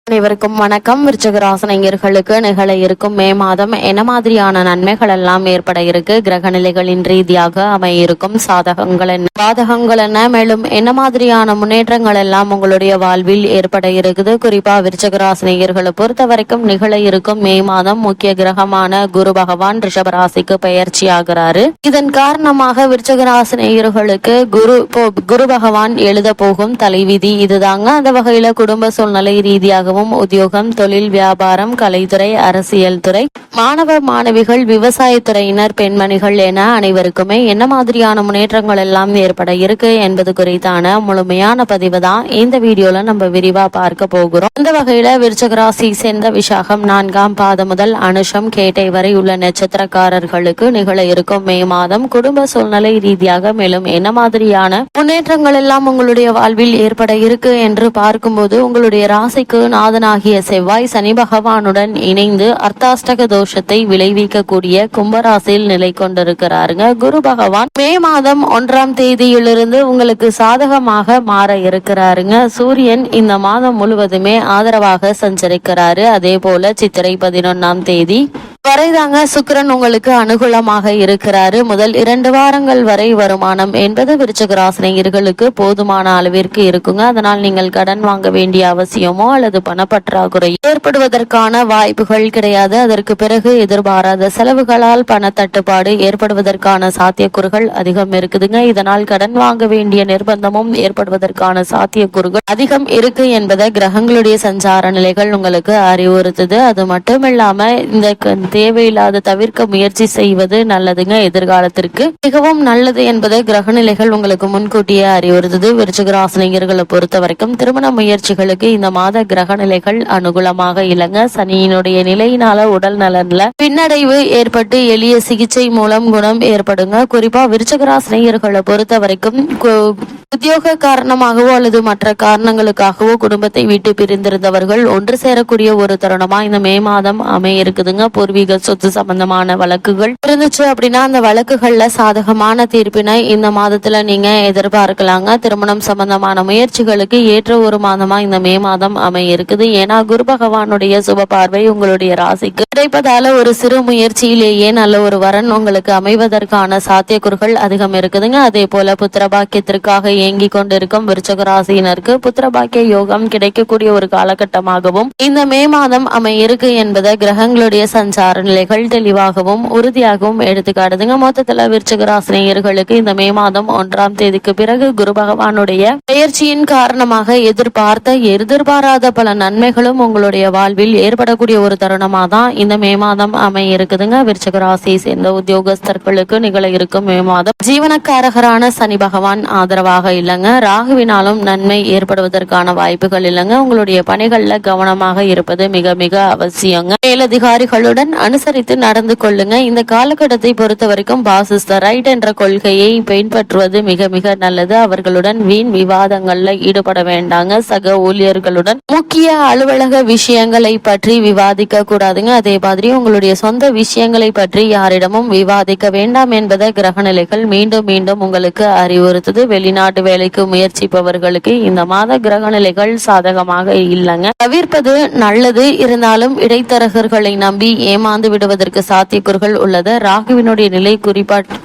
அனைவருக்கும் வணக்கம். விருச்சிகராசினியர்களுக்கு நிகழ இருக்கும் மே மாதம் என்ன மாதிரியான நன்மைகள் எல்லாம் ஏற்பட இருக்கு, கிரக நிலைகளின் ரீதியாக அமையிருக்கும் சாதகங்கள் என்ன, பாதகங்கள் என்ன, மேலும் என்ன மாதிரியான முன்னேற்றங்கள் எல்லாம் உங்களுடைய வாழ்வில் ஏற்பட இருக்குது. குறிப்பா விருச்சிகராசினியர்களை பொறுத்த வரைக்கும் நிகழ இருக்கும் மே மாதம் முக்கிய கிரகமான குரு பகவான் ரிஷபராசிக்கு பயிற்சி ஆகிறாரு. இதன் காரணமாக விருச்சிகராசினியர்களுக்கு குரு பகவான் எழுத போகும் தலைவிதி இதுதாங்க. அந்த வகையில குடும்ப சூழ்நிலை ரீதியாக உத்தியோகம், தொழில், வியாபாரம், கலைத்துறை, அரசியல் துறை, மாணவ மாணவிகள், விவசாயத்துறையினர், பெண்மணிகள் என அனைவருக்குமே என்ன மாதிரியான முன்னேற்றங்கள் எல்லாம் ஏற்பட இருக்கு என்பது குறித்தான முழுமையான பதிவு தான் இந்த வீடியோல நம்ம விரிவா பார்க்க போகிறோம். இந்த வகையில விருச்சிகராசி சேர்ந்த விசாகம் 4ஆம் பாதம் முதல் அனுஷம், கேட்டை வரை உள்ள நட்சத்திரக்காரர்களுக்கு நிகழ இருக்கும் மே மாதம் குடும்ப சூழ்நிலை ரீதியாக மேலும் என்ன மாதிரியான முன்னேற்றங்கள் எல்லாம் உங்களுடைய வாழ்வில் ஏற்பட இருக்கு என்று பார்க்கும்போது, உங்களுடைய ராசிக்கு நாதனாகிய செவ்வாய் சனி பகவானுடன் இணைந்து அர்த்தாஷ்டக தோஷத்தை விளைவிக்கக்கூடிய கும்பராசியில் நிலை கொண்டிருக்கிறாருங்க. குரு பகவான் மே மாதம் 1ஆம் தேதியிலிருந்து உங்களுக்கு சாதகமாக மாற இருக்கிறாருங்க. சூரியன் இந்த மாதம் முழுவதுமே ஆதரவாக சஞ்சரிக்கிறாரு. அதே போல சித்திரை 11ஆம் தேதி வரைதாங்க சுக்கிரன் உங்களுக்கு அனுகூலமாக இருக்கிறாரு. முதல் 2 வாரங்கள் வரை வருமானம் என்பது விருச்சிகராசினியர்களுக்கு போதுமான அளவிற்கு இருக்குங்க. அதனால் நீங்கள் கடன் வாங்க வேண்டிய அவசியமோ அல்லது பணப்பற்றாக்குறை ஏற்படுவதற்கான வாய்ப்புகள் கிடையாது. அதற்கு பிறகு எதிர்பாராத செலவுகளால் பணத்தட்டுப்பாடு ஏற்படுவதற்கான சாத்தியக்கூறுகள் அதிகம் இருக்குதுங்க. இதனால் கடன் வாங்க வேண்டிய நிர்பந்தமும் ஏற்படுவதற்கான சாத்தியக்கூறுகள் அதிகம் இருக்கு என்பதை கிரகங்களுடைய சஞ்சார நிலைகள் உங்களுக்கு அறிவுறுத்துது. அது மட்டும் இல்லாம இந்த தேவையில்லாத தவிர்க்க முயற்சி செய்வது நல்லதுங்க. எதிர்காலத்திற்கு மிகவும் நல்லது என்பதை கிரகநிலைகள் உங்களுக்கு முன்கூட்டியே அறிவுறுத்துது. விருச்சிகராசினியர்களை பொறுத்த வரைக்கும் திருமண முயற்சிகளுக்கு இந்த மாத கிரகநிலைகள் அனுகூலமாக இல்லங்க. சனியினுடைய நிலையினால உடல் நலன்ல பின்னடைவு ஏற்பட்டு எளிய சிகிச்சை மூலம் குணம் ஏற்படுங்க. குறிப்பா விருச்சிகராசினியர்களை பொறுத்த வரைக்கும் உத்தியோக காரணமாகவோ அல்லது மற்ற காரணங்களுக்காகவோ குடும்பத்தை விட்டு பிரிந்திருந்தவர்கள் ஒன்று சேரக்கூடிய ஒரு தருணமா இந்த மே மாதம் அமைய இருக்குதுங்க. பூர்வீக சொத்து சம்பந்தமான வழக்குகள் இருந்துச்சு அப்படின்னா அந்த வழக்குகள்ல சாதகமான தீர்ப்பினை இந்த மாதத்துல நீங்க எதிர்பார்க்கலாங்க. திருமணம் சம்பந்தமான முயற்சிகளுக்கு ஏற்ற ஒரு மாதமா இந்த மே மாதம் அமைய இருக்குது. ஏன்னா குரு பகவானுடைய சுப பார்வை உங்களுடைய ராசிக்கு கிடைப்பதால ஒரு சிறு முயற்சியிலேயே நல்ல ஒரு வரன் உங்களுக்கு அமைவதற்கான சாத்தியக்கூறுகள் அதிகம் இருக்குதுங்க. அதே போல புத்திரபாக்கியத்திற்காக இயங்கி கொண்டிருக்கும் விருச்சிக ராசியினருக்கு புத்திரபாக்கிய யோகம் கிடைக்கக்கூடிய ஒரு காலகட்டமாகவும் இந்த மே மாதம் அமையிருக்கு என்பதை கிரகங்களுடைய சஞ்சார நிலைகள் தெளிவாகவும் உறுதியாகவும் எடுத்துக்காட்டுதுங்க. மொத்தத்துல விருச்சிக ராசினியர்களுக்கு இந்த மே மாதம் 1ஆம் தேதிக்கு பிறகு குரு பகவானுடைய பெயர்ச்சியின் காரணமாக எதிர்பாராத பல நன்மைகளும் உங்களுடைய வாழ்வில் ஏற்படக்கூடிய ஒரு தருணமா தான் இந்த மே மாதம் அமைய இருக்குதுங்க. விருச்சிக ராசியை சேர்ந்த உத்தியோகஸ்தர்களுக்கு நிகழ இருக்கும் மே மாதம் ஜீவனக்காரகரான சனி பகவான் ஆதரவாக இல்லைங்க. ராகுவினாலும் நன்மை ஏற்படுவதற்கான வாய்ப்புகள் இல்லைங்க. உங்களுடைய பணிகள்ல கவனமாக இருப்பது மிக மிக அவசியங்க. மேலதிகாரிகளுடன் அனுசரித்து நடந்து கொள்ளுங்க. இந்த காலகட்டத்தை பொறுத்த வரைக்கும் பாஸ் இஸ் த ரைட் என்ற கொள்கையை பின்பற்றுவது மிக மிக நல்லது. அவர்களுடன் வீண் விவாதங்கள்ல ஈடுபட வேண்டாங்க. சக ஊழியர்களுடன் முக்கிய அலுவலக விஷயங்களை பற்றி விவாதிக்க கூடாதுங்க. அதே மாதிரி உங்களுடைய சொந்த விஷயங்களை பற்றி யாரிடமும் விவாதிக்க வேண்டாம் என்பதை கிரகநிலைகள் மீண்டும் மீண்டும் உங்களுக்கு அறிவுறுத்துது. வெளிநாட்டு வேலைக்கு முயற்சிப்பவர்களுக்கு இந்த மாத கிரகநிலைகள் சாதகமாக இல்லைங்க. தவிர்ப்பது நல்லது. இருந்தாலும் இடைத்தரகர்களை நம்பி ஏமாந்து விடுவதற்கு சாத்தியக்கூறுகள் உள்ளது. ராகுவினுடைய நிலை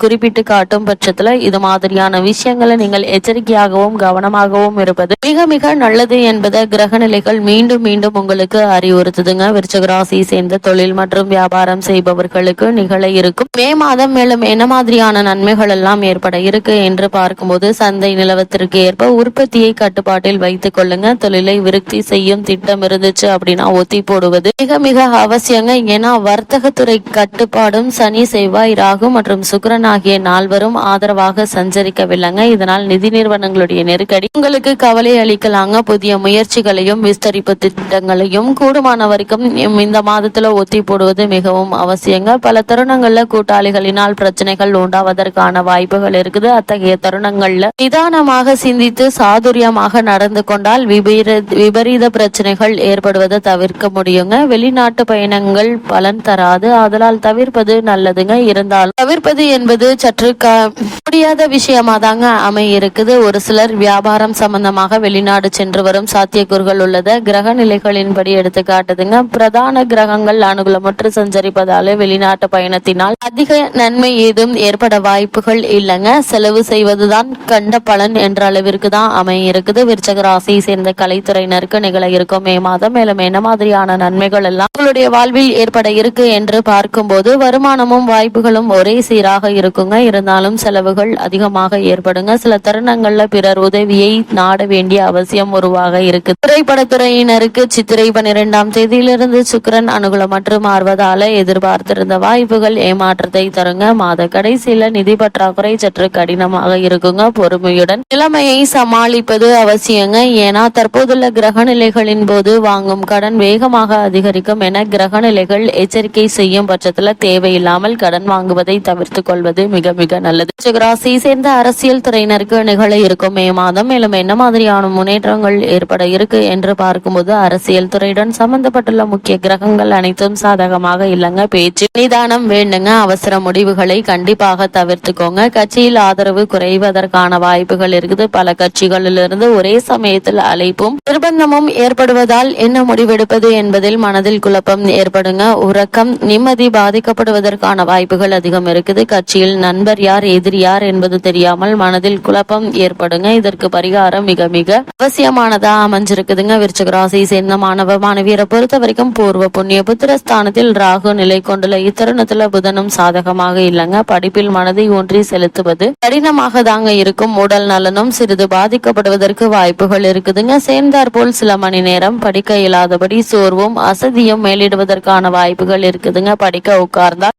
குறிப்பிட்டு காட்டும் பட்சத்துல இது மாதிரியான விஷயங்களை நீங்கள் எச்சரிக்கையாகவும் கவனமாகவும் இருப்பது மிக மிக நல்லது என்பதை கிரகநிலைகள் மீண்டும் மீண்டும் உங்களுக்கு அறிவுறுத்துதுங்க. விருச்சிக ராசியை சேர்ந்த தொழில் மற்றும் வியாபாரம் செய்பவர்களுக்கு நிகழ இருக்கும் மே மாதம் மேலும் என்ன மாதிரியான நன்மைகள் எல்லாம் ஏற்பட இருக்கு என்று பார்க்கும்போது, சந்தை நிலவரத்திற்கு ஏற்ப உற்பத்தியை கட்டுப்பாட்டில் வைத்துக் கொள்ளுங்க. தொழிலை விருத்தி செய்யும் திட்டம் இருந்துச்சு அப்படின்னா ஒத்தி போடுவது மிக மிக அவசியங்க. ஏன்னா வர்த்தகத்துறை கட்டுப்பாடும் சனி, செவ்வாய், ராகு மற்றும் சுக்கிரன் ஆகிய நால்வரும் ஆதரவாக சஞ்சரிக்கவில்லைங்க. இதனால் நிதி நிறுவனங்களுடைய நெருக்கடி உங்களுக்கு கவலை அளிக்கலாங்க. புதிய முயற்சிகளையும் விஸ்தரிப்பு திட்டங்களையும் கூடுமான வரைக்கும் இந்த மாதத்துல ஒத்தி போடுவது மிகவும் அவசியங்க. பல தருணங்கள்ல கூட்டாளிகளினால் பிரச்சனைகள் உண்டாவதற்கான வாய்ப்புகள் இருக்குது. அத்தகைய தருணங்கள்ல நிதானமாக சிந்தித்து சாதுரியமாக நடந்து கொண்டால் விபரீத பிரச்சனைகள் ஏற்படுவதை தவிர்க்க முடியுங்க. வெளிநாட்டு பயணங்கள் பலன் பலன் தராது. ஆதலால் தவிர்ப்பது நல்லதுங்க. இருந்தாலும் தவிர்ப்பது என்பது சற்று முடியாத விஷயமா தாங்க அமையிருக்குது. ஒரு சிலர் வியாபாரம் சம்பந்தமாக வெளிநாடு சென்று வரும் சாத்தியக்கூறுகள் உள்ளது. கிரக நிலைகளின்படி எடுத்து காட்டுதுங்க. பிரதான கிரகங்கள் அனுகூலமற்று சஞ்சரிப்பதாலே வெளிநாட்டு பயணத்தினால் அதிக நன்மை ஏதும் ஏற்பட வாய்ப்புகள் இல்லைங்க. செலவு செய்வதுதான் கண்ட பலன் என்ற அளவிற்கு தான் அமையிருக்குது. விருச்சக ராசியை சேர்ந்த கலைத்துறையினருக்கு நிகழ இருக்கும் மே மாதம் மேலும் என்ன மாதிரியான நன்மைகள் எல்லாம் உங்களுடைய வாழ்வில் ஏற்பட இருக்கு என்று பார்க்கும்போது வருமானமும் வாய்ப்புகளும் ஒரே சீராக இருக்குங்க. இருந்தாலும் செலவுகள் அதிகமாக ஏற்படுங்க. சில தருணங்கள்ல பிறர் உதவியை நாட வேண்டிய அவசியம் உருவாக இருக்கு. திரைப்படத்துறையினருக்கு சித்திரை 12ஆம் தேதியிலிருந்து சுக்கிரன் அனுகூலமற்று மாறுவதால எதிர்பார்த்திருந்த வாய்ப்புகள் ஏமாற்றத்தை தருங்க. மாத கடைசியில நிதி பற்றாக்குறை சற்று கடினமாக இருக்குங்க. பொறுமையுடன் நிலைமையை சமாளிப்பது அவசியங்க. ஏன்னா தற்போதுள்ள கிரக நிலைகளின் போது வாங்கும் கடன் வேகமாக அதிகரிக்கும் என கிரக நிலைகள் எச்சரிக்கை செய்யும் பட்சத்துல தேவையில்லாமல் கடன் வாங்குவதை தவிர்த்து கொள்வது மிக மிக நல்லது. ராசியை சேர்ந்த அரசியல் துறையினருக்கு நிகழ இருக்கும் மே மாதம் மேலும் என்ன மாதிரியான முன்னேற்றங்கள் ஏற்பட இருக்கு என்று பார்க்கும்போது அரசியல் துறையுடன் சம்பந்தப்பட்டுள்ள முக்கிய கிரகங்கள் அனைத்தும் சாதகமாக இல்லைங்க. பேச்சு நிதானம் வேண்டுங்க. அவசர முடிவுகளை கண்டிப்பாக தவிர்த்துக்கோங்க. கட்சியில் ஆதரவு குறைவதற்கான வாய்ப்புகள் இருக்குது. பல கட்சிகளிலிருந்து ஒரே சமயத்தில் அழைப்பும் நிர்பந்தமும் ஏற்படுவதால் என்ன முடிவெடுப்பது என்பதில் மனதில் குழப்பம் ஏற்படுங்க. உறக்கம் நிம்மதி பாதிக்கப்படுவதற்கான வாய்ப்புகள் அதிகம் இருக்குது. கட்சியில் நண்பர் யார் எதிரி யார் என்பது தெரியாமல் மனதில் குழப்பம் ஏற்படுங்க. இதற்கு பரிகாரம் மிக மிக அவசியமானதா அமைஞ்சிருக்குதுங்க. விருச்சிக ராசியை சேர்ந்த மாணவ மாணவியரை பொறுத்த வரைக்கும் பூர்வ புண்ணிய புத்திரஸ்தானத்தில் ராகு நிலை கொண்டுள்ள இத்தருணத்துல புதனும் சாதகமாக இல்லைங்க. படிப்பில் மனதை ஒன்றி செலுத்துவது கடினமாக தாங்க இருக்கும். உடல் நலனும் சிறிது பாதிக்கப்படுவதற்கு வாய்ப்புகள் இருக்குதுங்க. சேர்ந்தார் போல் சில மணி நேரம் படிக்க இயலாதபடி சோர்வும் அசதியும் மேலிடுவதற்கான வாய்ப்புகள் இருக்குதுங்க. படிக்க உட்கார்ந்தால்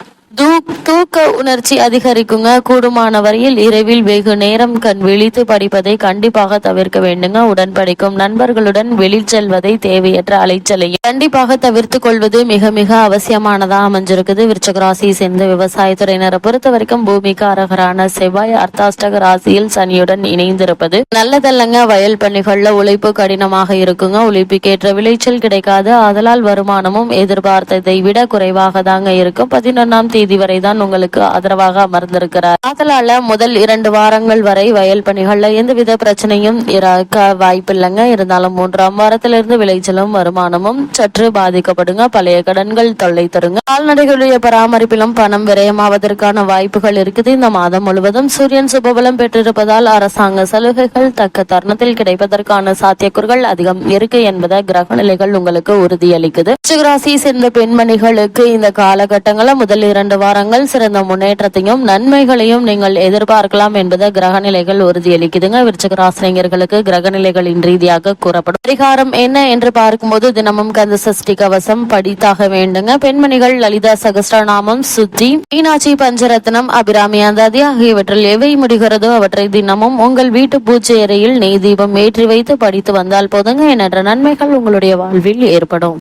தூக்க உணர்ச்சி அதிகரிக்குங்க. கூடுமான வரையில் இரவில் வெகு நேரம் கண் விழித்து படிப்பதை கண்டிப்பாக தவிர்க்க வேண்டுங்க. உடன் படிக்கும் நண்பர்களுடன் வெளி செல்வதை தேவையற்ற அலைச்சலையும் கண்டிப்பாக தவிர்த்து கொள்வது மிக மிக அவசியமானதா அமைஞ்சிருக்குது. விருச்சிக ராசியை சேர்ந்த விவசாயத்துறையினரை பொறுத்த வரைக்கும் பூமிக்கு அரகரான செவ்வாய் அர்த்தாஷ்டக ராசியில் சனியுடன் இணைந்திருப்பது நல்லதல்லங்க. வயல் பணிகள்ல உழைப்பு கடினமாக இருக்குங்க. உழைப்புக்கேற்ற விளைச்சல் கிடைக்காது. ஆதலால் வருமானமும் எதிர்பார்த்ததை விட குறைவாக தாங்க இருக்கும். 11ஆம் தேதி வரைதான் உங்களுக்கு ஆதரவாக அமர்ந்திருக்கிறார். அதனால முதல் 2 வாரங்கள் வரை வயல் பணிகள்ல எந்தவித பிரச்சனையும் இருக்க வாய்ப்பில்லைங்க. இருந்தாலும் 3ஆம் வாரத்திலிருந்து விளைச்சலும் வருமானமும் சற்று பாதிக்கப்படுங்க. பழைய கடன்கள் தொல்லை தருங்க. கால்நடைகளுடைய பராமரிப்பிலும் பணம் விரயமாவதற்கான வாய்ப்புகள் இருக்குது. இந்த மாதம் முழுவதும் சூரியன் சுபபலம் பெற்றிருப்பதால் அரசாங்க சலுகைகள் தக்க தருணத்தில் கிடைப்பதற்கான சாத்தியக்கூறுகள் அதிகம் இருக்கு என்பதை கிரக நிலைகள் உங்களுக்கு உறுதியளிக்குது. ராசியை சேர்ந்த பெண்மணிகளுக்கு இந்த காலகட்டங்கள முதல் 2 வாரங்கள் சிறந்த முன்னேற்றத்தையும் நன்மைகளையும் நீங்கள் எதிர்பார்க்கலாம் என்பதை கிரக நிலைகள் உறுதியளிக்குதுங்க. விருச்சிக ராசினியர்களுக்கு கிரக நிலைகளின் ரீதியாக கூறப்படும் பரிகாரம் என்ன என்று பார்க்கும்போது தினமும் கந்த சஷ்டி கவசம் படித்தாக வேண்டுங்க. பெண்மணிகள் லலிதா சகஸ்ரநாமம் சுத்தி மீனாட்சி பஞ்சரத்னம் அபிராமி அந்தாதி ஆகியவற்றில் எவை முடிகிறதோ அவற்றை தினமும் உங்கள் வீட்டு பூஜை அறையில் நெய் தீபம் ஏற்றி வைத்து படித்து வந்தால் போதுங்க. எண்ணற்ற நன்மைகள் உங்களுடைய வாழ்வில் ஏற்படும்.